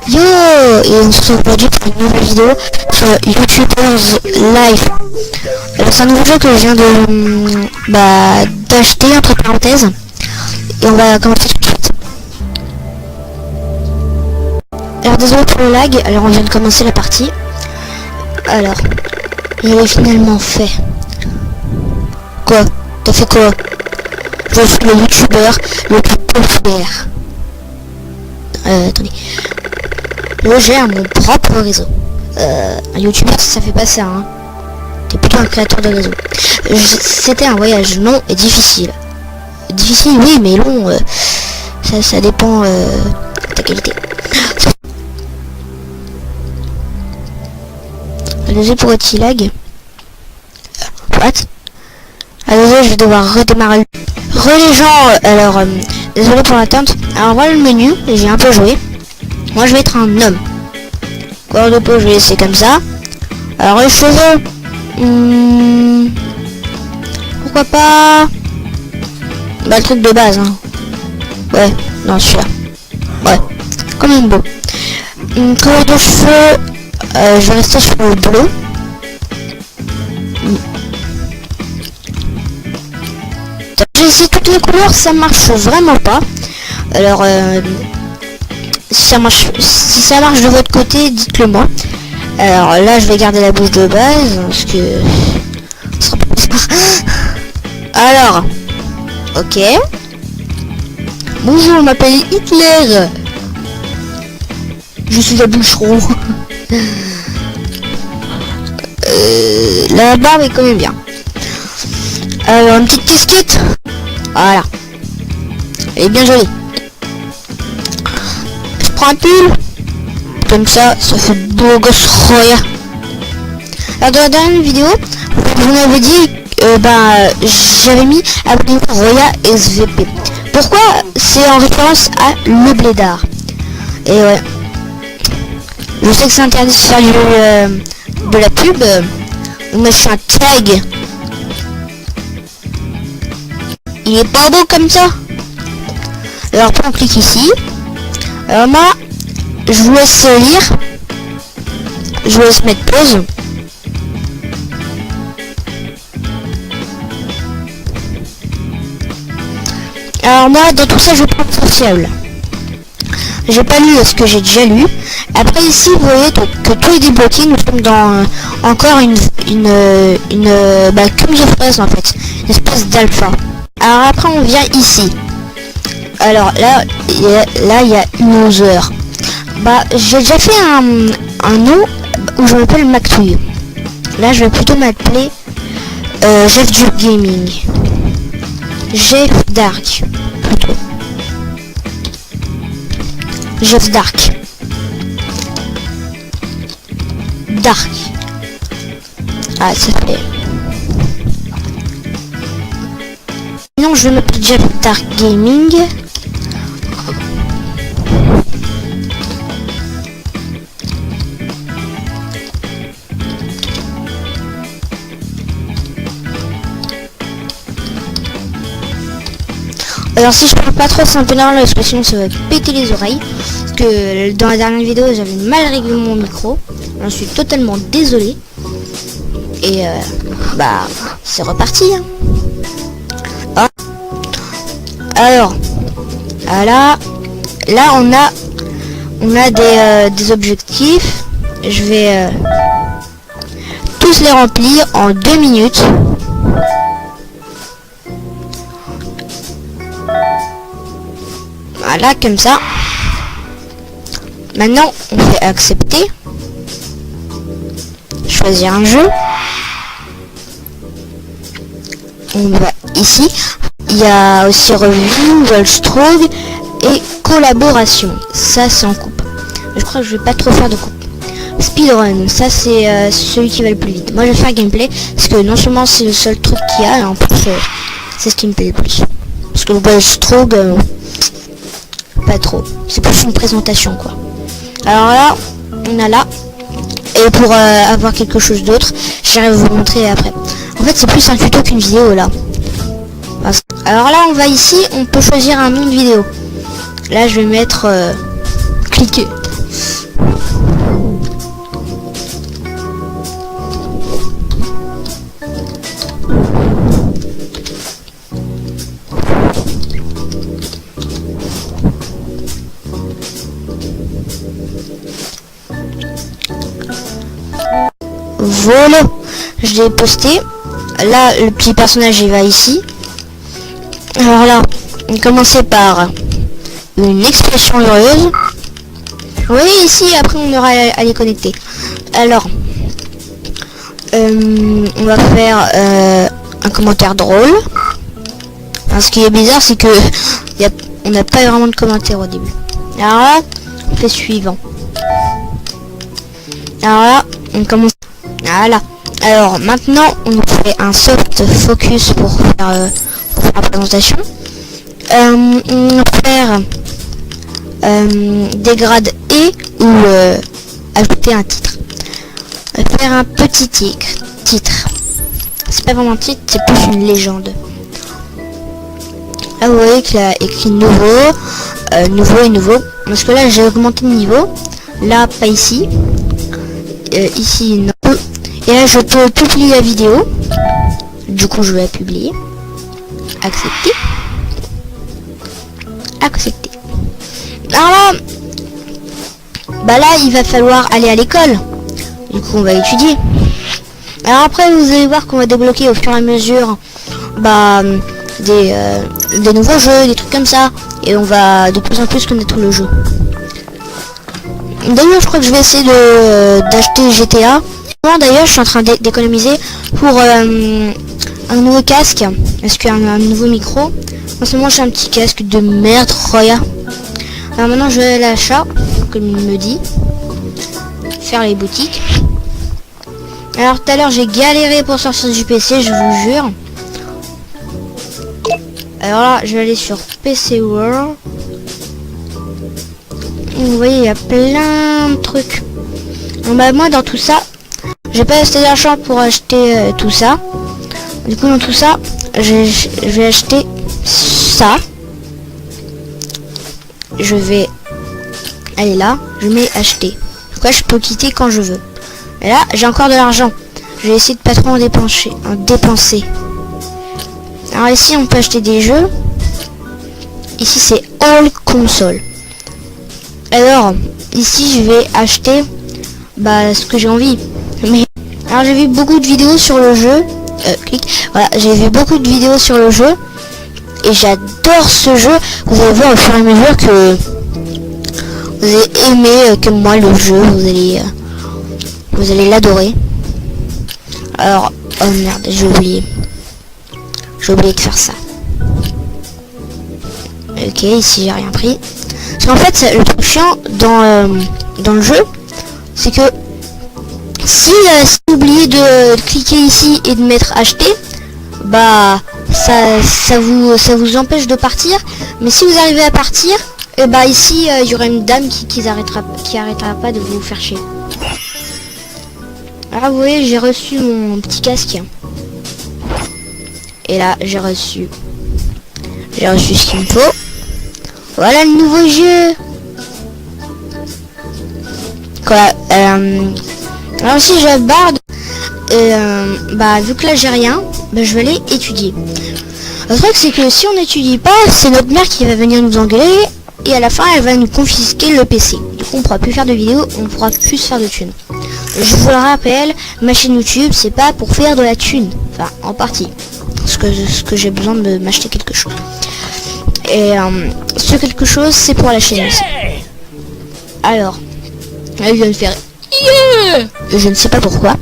Yo, et on se retrouve aujourd'hui pour une nouvelle vidéo sur YouTubers Live. C'est un nouveau jeu que je viens de d'acheter entre parenthèses. Et on va commencer tout de suite. Alors désolé pour le lag, alors on vient de commencer la partie. Alors, je l'ai finalement fait. Quoi? T'as fait quoi? Je suis le youtubeur le plus populaire. Attendez. Je gère mon propre réseau. Un youtubeur ça fait pas ça, hein. T'es plutôt un créateur de réseau. C'était un voyage long et difficile. Difficile oui, mais long, ça dépend de ta qualité. Désolé pour le petit lag. What? Alors je vais devoir redémarrer. Les gens, alors désolé pour l'attente. Alors voilà le menu, j'ai un peu joué. Moi je vais être un homme. Corps de peau je vais laisser comme ça. Alors les cheveux, pourquoi pas le truc de base, hein. Ouais, non celui-là. Ouais, quand même beau. Couleur de cheveux, je vais rester sur le bleu. J'ai essayé toutes les couleurs, ça marche vraiment pas. Alors si ça marche de votre côté, dites-le moi. Alors là je vais garder la bouche de base parce que alors ok. Bonjour, je m'appelle Hitler. Je suis un bûcheron. La barbe est quand même bien. Alors une petite casquette. Voilà. Elle est bien jolie. Je prends un pull. Comme ça fait beau gosse Roya. Alors dans la dernière vidéo, vous m'avez dit j'avais mis abonnez-vous Roya SVP. Pourquoi? C'est en référence à le blédard. Et ouais. Je sais que c'est interdit de faire de la pub. Mais je fais un tag. Il est pas beau comme ça. Alors on clique ici. Alors moi je vous laisse lire. Je vous laisse mettre pause. Alors moi dans tout ça je prends essentiel. J'ai pas lu ce que j'ai déjà lu. Après ici vous voyez que tout est débloqué. Nous sommes dans encore une comme de fraise en fait. Une espèce d'alpha. Alors après on vient ici. Alors là il y a une heure. J'ai déjà fait un nom où je m'appelle Mactouille. Là je vais plutôt m'appeler Jeff du Gaming. Jeff Dark plutôt. Jeff Dark. Dark. Ah ça fait. Non, je vais m'appeler Jeff Dark Gaming. Alors si je parle pas trop, c'est un peu normal parce que sinon ça va péter les oreilles. Parce que dans la dernière vidéo j'avais mal réglé mon micro. J'en suis totalement désolé. Et c'est reparti, hein. Alors là on a des objectifs. Je vais tous les remplir en 2 minutes. Voilà, comme ça. Maintenant on fait accepter. Choisir un jeu. On va ici. Il y a aussi review, Volstrog et collaboration. Ça c'est en coupe. Je crois que je vais pas trop faire de coupe. Speedrun, ça c'est celui qui va le plus vite. Moi je vais faire gameplay parce que non seulement c'est le seul truc qu'il y a, et en plus c'est ce qui me plaît le plus. Parce que le Volstrog, pas trop. C'est plus une présentation quoi. Alors là, on a là. Et pour avoir quelque chose d'autre, j'arrive à vous montrer après. En fait c'est plus un tuto qu'une vidéo là. Alors là on va ici, on peut choisir un nom de vidéo. Là je vais mettre cliquer. Voilà, je l'ai posté. Là, le petit personnage il va ici. Alors là, on commençait par une expression heureuse. Oui, ici, après on aura à les connecter. Alors, on va faire un commentaire drôle. Alors, ce qui est bizarre, c'est que on n'a pas vraiment de commentaire au début. Alors là, on fait suivant. Alors là, on commence. Voilà. Alors maintenant, on fait un soft focus pour faire la présentation. On va faire des grades et ou ajouter un titre. On va faire un petit titre. C'est pas vraiment un titre, c'est plus une légende. Là, vous voyez qu'il a écrit nouveau et nouveau. Parce que là, j'ai augmenté le niveau. Là, pas ici. Ici, non. Et là, je peux publier la vidéo. Du coup, je vais la publier. Accepter. Accepter. Alors là, bah là, il va falloir aller à l'école. Du coup, on va étudier. Alors après, vous allez voir qu'on va débloquer au fur et à mesure des nouveaux jeux, des trucs comme ça. Et on va de plus en plus connaître le jeu. D'ailleurs, je crois que je vais essayer d'acheter GTA. D'ailleurs, je suis en train d'économiser pour un nouveau casque. Est-ce qu'il y a un nouveau micro? En ce moment, j'ai un petit casque de merde, Roya. Alors maintenant, je vais à l'achat, comme il me dit. Faire les boutiques. Alors tout à l'heure, j'ai galéré pour sortir du PC, je vous jure. Alors là, je vais aller sur PC World. Vous voyez, il y a plein de trucs. Donc, bah, moi, dans tout ça, j'ai pas assez d'argent pour acheter tout ça. Du coup, dans tout ça, je vais acheter ça. Je vais aller là, je mets acheter. Pourquoi je peux quitter quand je veux. Et là, j'ai encore de l'argent. Je vais essayer de pas trop en dépenser. Alors ici, on peut acheter des jeux. Ici, c'est All Console. Alors, ici, je vais acheter ce que j'ai envie. Mais alors, j'ai vu beaucoup de vidéos sur le jeu. Voilà, j'ai vu beaucoup de vidéos sur le jeu. Et j'adore ce jeu. Vous allez voir au fur et à mesure que vous allez aimer comme moi le jeu. Vous allez l'adorer. Alors, oh merde, j'ai oublié de faire ça. Ok, ici j'ai rien pris. Parce qu'en fait, le truc chiant dans le jeu, c'est que si vous oubliez de cliquer ici et de mettre acheter, ça vous empêche de partir. Mais si vous arrivez à partir, et ici il y aura une dame qui arrêtera pas de vous faire chier. Alors vous voyez, j'ai reçu mon petit casque. Et là, j'ai reçu ce qu'il me faut. Voilà le nouveau jeu. Quoi, alors si je barde, vu que là j'ai rien, je vais aller étudier. Le truc c'est que si on n'étudie pas, c'est notre mère qui va venir nous engueuler et à la fin elle va nous confisquer le PC. Du coup on pourra plus faire de vidéos, on pourra plus faire de thunes. Je vous le rappelle, ma chaîne YouTube c'est pas pour faire de la thune, enfin en partie. Ce que j'ai besoin de m'acheter quelque chose. Et ce quelque chose c'est pour la chaîne aussi. Alors, elle vient de faire yeah. Je ne sais pas pourquoi.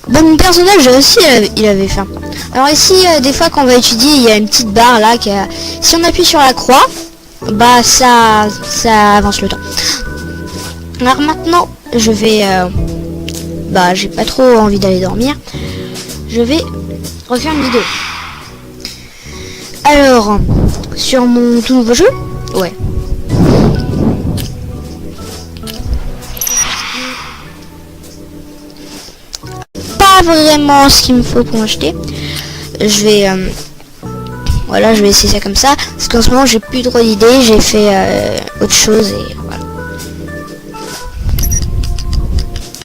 Mon personnage aussi il avait faim. Alors ici des fois quand on va étudier il y a une petite barre là si on appuie sur la croix, ça avance le temps. Alors maintenant je vais j'ai pas trop envie d'aller dormir. Je vais refaire une vidéo. Alors sur mon tout nouveau jeu, ouais. Pas vraiment ce qu'il me faut pour acheter. Je vais je vais essayer ça comme ça parce qu'en ce moment j'ai plus trop d'idées, j'ai fait autre chose et